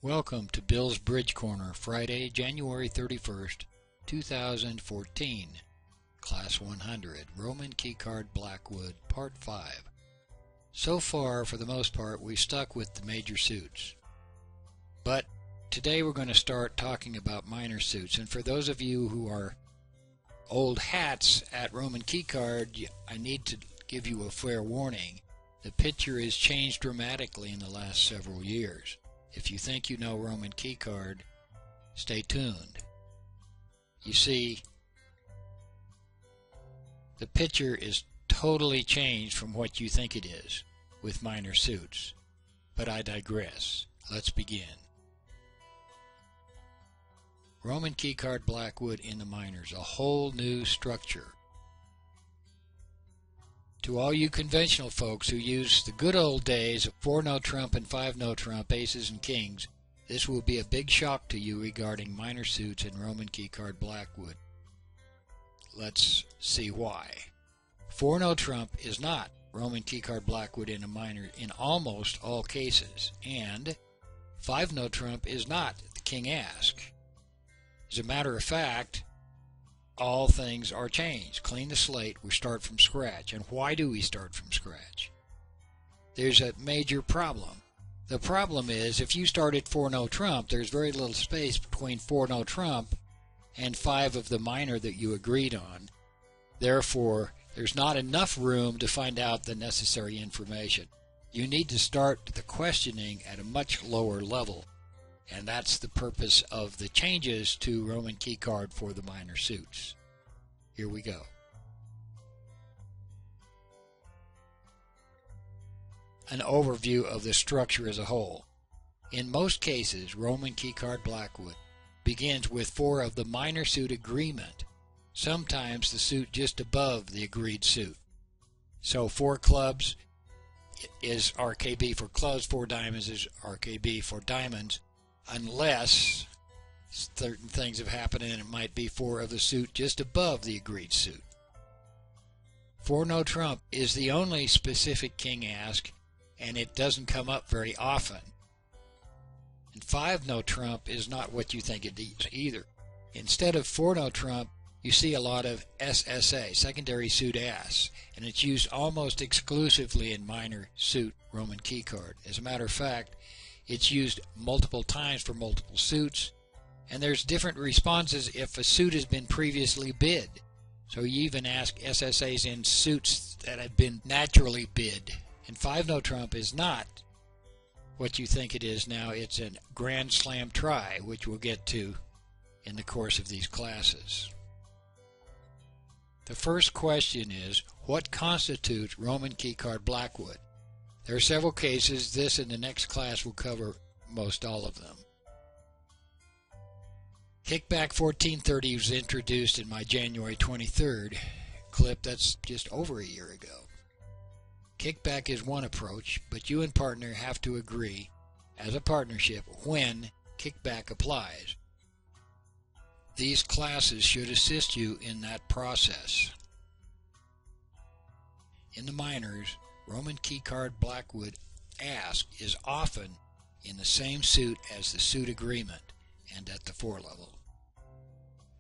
Welcome to Bill's Bridge Corner, Friday, January 31st, 2014. Class 100, Roman Key Card Blackwood, Part 5. So far, for the most part, we've stuck with the major suits. But today we're going to start talking about minor suits. And for those of you who are old hats at Roman Key Card, I need to give you a fair warning. The picture has changed dramatically in the last several years. If you think you know Roman Key Card, stay tuned. You see, the picture is totally changed from what you think it is with minor suits. But I digress. Let's begin. Roman Key Card Blackwood in the minors, a whole new structure. To all you conventional folks who use the good old days of 4-note trump and 5-note trump, aces and kings, this will be a big shock to you regarding minor suits in Roman Key Card Blackwood. Let's see why. 4-note trump is not Roman Key Card Blackwood in a minor in almost all cases, and 5-note trump is not the king ask. As a matter of fact, all things are changed. Clean the slate, we start from scratch. And why do we start from scratch? There's a major problem. The problem is if you start at 4-note trump, there's very little space between 4-note trump and 5 of the minor that you agreed on. Therefore, there's not enough room to find out the necessary information. You need to start the questioning at a much lower level. And that's the purpose of the changes to Roman Key Card for the minor suits. Here we go. An overview of the structure as a whole. In most cases, Roman Key Card Blackwood begins with 4 of the minor suit agreement, sometimes the suit just above the agreed suit. So 4 clubs is RKB for clubs, 4 diamonds is RKB for diamonds, unless certain things have happened and it might be 4 of the suit just above the agreed suit. 4-note trump is the only specific king ask, and it doesn't come up very often. And 5-note trump is not what you think it is either. Instead of 4-note trump, you see a lot of SSA, secondary suit ass, and it's used almost exclusively in minor suit Roman Key Card. As a matter of fact, it's used multiple times for multiple suits, and there's different responses if a suit has been previously bid. So you even ask SSAs in suits that have been naturally bid. And 5-note trump is not what you think it is now. It's a grand slam try, which we'll get to in the course of these classes. The first question is, what constitutes Roman Key Card Blackwood? There are several cases. This and the next class will cover most all of them. Kickback 1430 was introduced in my January 23rd clip. That's just over a year ago. Kickback is one approach, but you and partner have to agree as a partnership when kickback applies. These classes should assist you in that process. In the minors, Roman Key Card Blackwood ask is often in the same suit as the suit agreement and at the 4 level.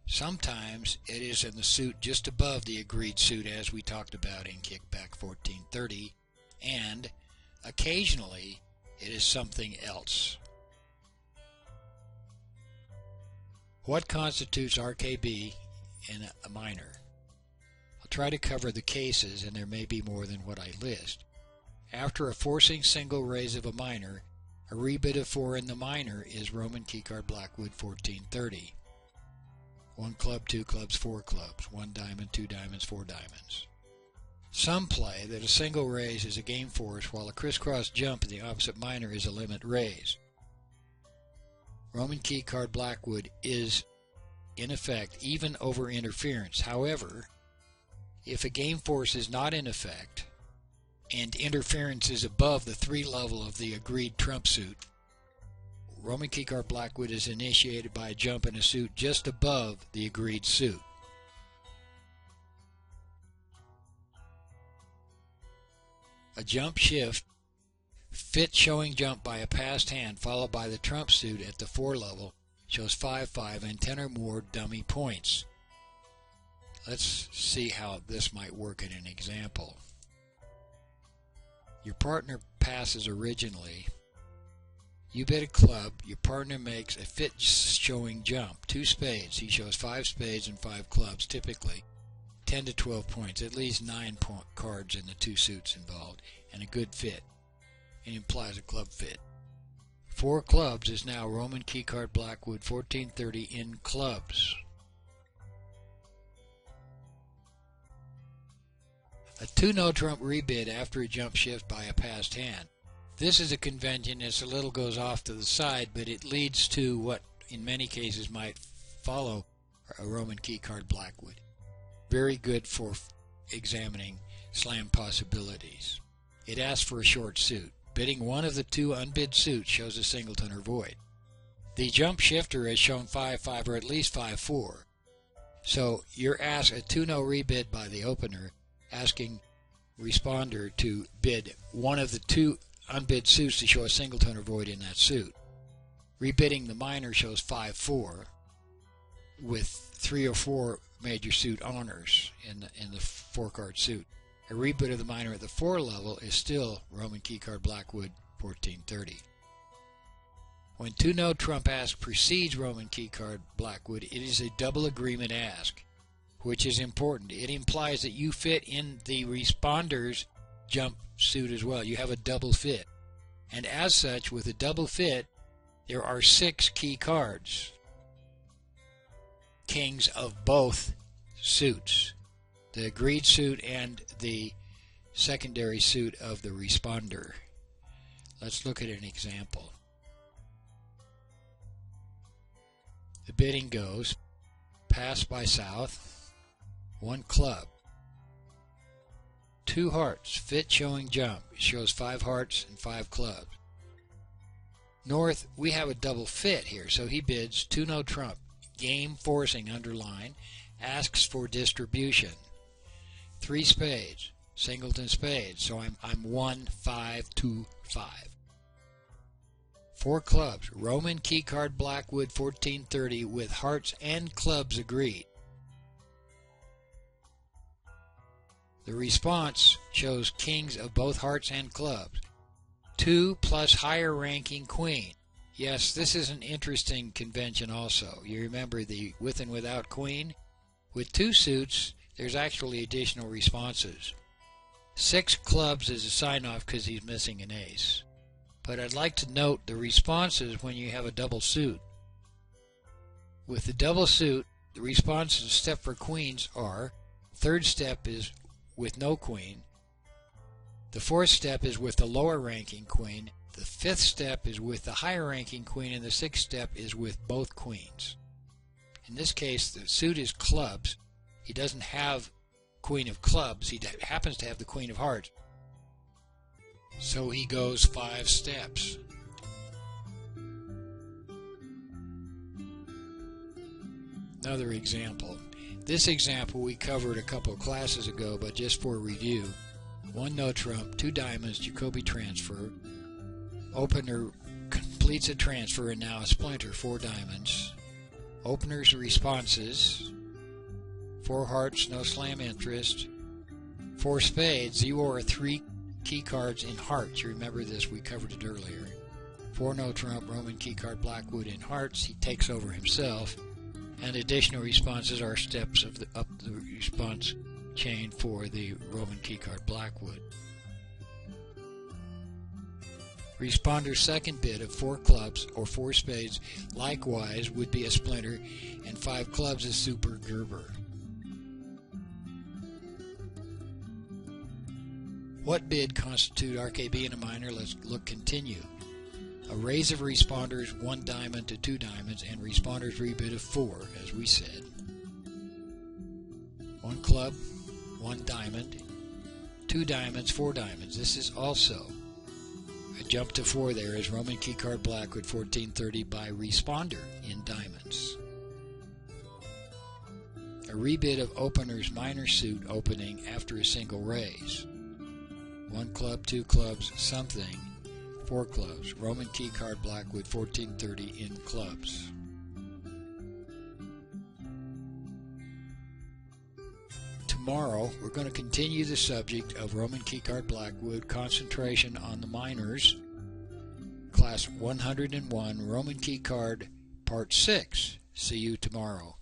Sometimes it is in the suit just above the agreed suit as we talked about in Kickback 1430, and occasionally it is something else. What constitutes RKB in a minor? I'll try to cover the cases, and there may be more than what I list. After a forcing single raise of a minor, a rebid of 4 in the minor is Roman Key Card Blackwood 1430. 1 club, 2 clubs, 4 clubs, 1 diamond, 2 diamonds, 4 diamonds. Some play that a single raise is a game force, while a crisscross jump in the opposite minor is a limit raise. Roman Key Card Blackwood is, in effect, even over interference. However, if a game force is not in effect and interference is above the 3 level of the agreed trump suit, Roman Key Card Blackwood is initiated by a jump in a suit just above the agreed suit. A jump shift Fit showing jump by a passed hand followed by the trump suit at the 4 level shows 5-5 and 10 or more dummy points. Let's see how this might work in an example. Your partner passes originally. You bid a club. Your partner makes a fit showing jump. 2 spades. He shows 5 spades and 5 clubs, typically 10 to 12 points, at least 9 cards in the 2 suits involved, and a good fit. It implies a club fit. 4 clubs is now Roman Key Card Blackwood 1430 in clubs. A 2 no trump rebid after a jump shift by a passed hand. This is a convention. It's a little goes off to the side, but it leads to what in many cases might follow a Roman Key Card Blackwood. Very good for examining slam possibilities. It asks for a short suit. Bidding one of the 2 unbid suits shows a singleton or void. The jump shifter has shown 5-5 or at least 5-4. So you're asked a 2-no rebid by the opener, asking responder to bid one of the 2 unbid suits to show a singleton or void in that suit. Rebidding the minor shows 5-4 with 3 or 4 major suit honors in the 4-card suit. A rebid of the minor at the 4 level is still Roman Key Card Blackwood 1430. When 2 no trump ask precedes Roman Key Card Blackwood, it is a double agreement ask, which is important. It implies that you fit in the responder's jump suit as well. You have a double fit. And as such, with a double fit, there are 6 key cards. Kings of both suits. The agreed suit and the secondary suit of the responder. Let's look at an example. The bidding goes pass by south, 1 club, 2 hearts, fit showing jump. It shows 5 hearts and 5 clubs. North, we have a double fit here, so he bids 2 no trump. Game forcing underline, asks for distribution. 3 spades, singleton spades, so I'm 1, 5, 2, 5. 4 clubs, Roman Key Card Blackwood 1430 with hearts and clubs agreed. The response shows kings of both hearts and clubs. 2 plus higher ranking queen. Yes, this is an interesting convention also. You remember the with and without queen? With 2 suits, there's actually additional responses. 6 clubs is a sign-off because he's missing an ace. But I'd like to note the responses when you have a double suit. With the double suit, the responses step for queens are, 3rd step is with no queen, the 4th step is with the lower ranking queen, the 5th step is with the higher ranking queen, and the 6th step is with both queens. In this case, the suit is clubs. He doesn't have queen of clubs. He happens to have the queen of hearts. So he goes 5 steps. Another example. This example we covered a couple of classes ago, but just for review. 1 no trump, 2 diamonds, Jacoby transfer. Opener completes a transfer and now a splinter, 4 diamonds. Opener's responses, 4 hearts, no slam interest. 4 spades, you are 3 key cards in hearts. You remember this, we covered it earlier. 4 no trump, Roman Key Card Blackwood in hearts. He takes over himself. And additional responses are steps of up the response chain for the Roman Key Card Blackwood. Responder's second bid of 4 clubs or 4 spades likewise would be a splinter, and 5 clubs is Super Gerber. What bid constitute RKB in a minor? Let's continue. A raise of responders 1 diamond to 2 diamonds, and responders rebid of 4, as we said. 1 club, 1 diamond, 2 diamonds, 4 diamonds. This is also a jump to 4 there is Roman Key Card Blackwood 1430 by responder in diamonds. A rebid of opener's minor suit opening after a single raise. 1 club, 2 clubs, something. 4 clubs. Roman Key Card Blackwood 1430 in clubs. Tomorrow we're going to continue the subject of Roman Key Card Blackwood, concentration on the minors, Class 101 Roman Key Card Part 6. See you tomorrow.